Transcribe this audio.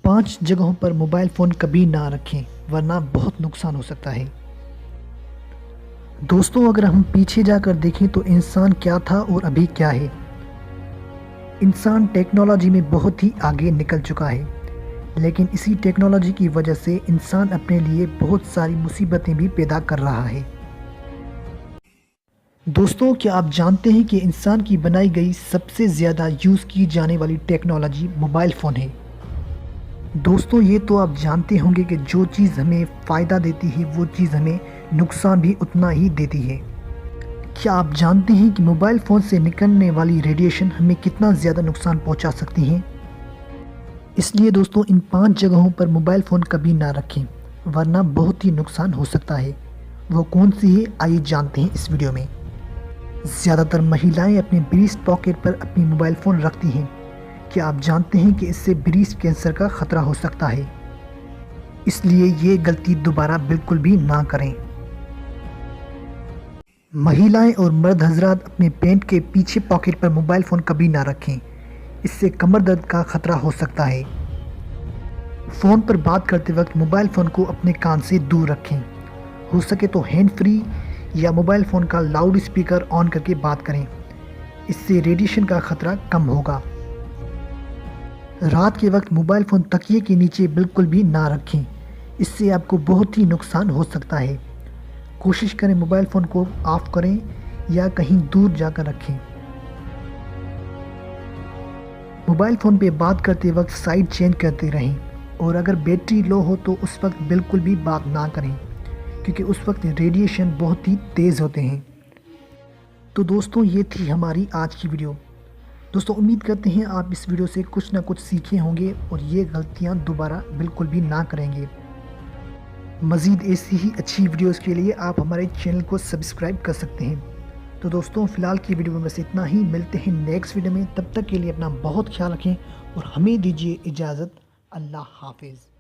5 جگہوں پر mobile phone کبھی نہ رکھیں ورنہ بہت نقصان ہو سکتا ہے۔ دوستوں، اگر ہم پیچھے جا کر دیکھیں تو انسان کیا تھا اور ابھی کیا ہے۔ انسان ٹیکنالوجی میں بہت ہی آگے نکل چکا ہے، لیکن اسی ٹیکنالوجی کی وجہ سے انسان اپنے لیے بہت ساری مصیبتیں بھی پیدا کر رہا ہے۔ دوستوں، کیا آپ جانتے ہیں کہ انسان کی بنائی گئی سب سے زیادہ یوز کی جانے والی ٹیکنالوجی موبائل فون ہے؟ دوستوں، یہ تو آپ جانتے ہوں گے کہ جو چیز ہمیں فائدہ دیتی ہے وہ چیز ہمیں نقصان بھی اتنا ہی دیتی ہے۔ کیا آپ جانتے ہیں کہ موبائل فون سے نکلنے والی ریڈیشن ہمیں کتنا زیادہ نقصان پہنچا سکتی ہیں؟ اس لیے دوستوں، ان 5 جگہوں پر موبائل فون کبھی نہ رکھیں ورنہ بہت ہی نقصان ہو سکتا ہے۔ وہ کون سی ہے، آئیے جانتے ہیں اس ویڈیو میں۔ زیادہ تر مہیلائیں اپنے بریسٹ پاکٹ پر اپنی موبائل فون رکھتی ہیں۔ کیا آپ جانتے ہیں کہ اس سے بریسٹ کینسر کا خطرہ ہو سکتا ہے؟ اس لیے یہ غلطی دوبارہ بالکل بھی نہ کریں۔ مہیلائیں اور مرد حضرات اپنے پینٹ کے پیچھے پاکٹ پر موبائل فون کبھی نہ رکھیں، اس سے کمر درد کا خطرہ ہو سکتا ہے۔ فون پر بات کرتے وقت موبائل فون کو اپنے کان سے دور رکھیں، ہو سکے تو ہینڈ فری یا موبائل فون کا لاؤڈ اسپیکر آن کر کے بات کریں، اس سے ریڈیشن کا خطرہ کم ہوگا۔ رات کے وقت موبائل فون تکیے کے نیچے بالکل بھی نہ رکھیں، اس سے آپ کو بہت ہی نقصان ہو سکتا ہے۔ کوشش کریں موبائل فون کو آف کریں یا کہیں دور جا کر رکھیں۔ موبائل فون پہ بات کرتے وقت سائیڈ چینج کرتے رہیں، اور اگر بیٹری لو ہو تو اس وقت بالکل بھی بات نہ کریں، کیونکہ اس وقت ریڈیشن بہت ہی تیز ہوتے ہیں۔ تو دوستوں، یہ تھی ہماری آج کی ویڈیو۔ دوستوں، امید کرتے ہیں آپ اس ویڈیو سے کچھ نہ کچھ سیکھے ہوں گے اور یہ غلطیاں دوبارہ بالکل بھی نہ کریں گے۔ مزید ایسی ہی اچھی ویڈیوز کے لیے آپ ہمارے چینل کو سبسکرائب کر سکتے ہیں۔ تو دوستوں، فی الحال کی ویڈیو میں بس اتنا ہی، ملتے ہیں نیکسٹ ویڈیو میں۔ تب تک کے لیے اپنا بہت خیال رکھیں اور ہمیں دیجیے اجازت۔ اللہ حافظ۔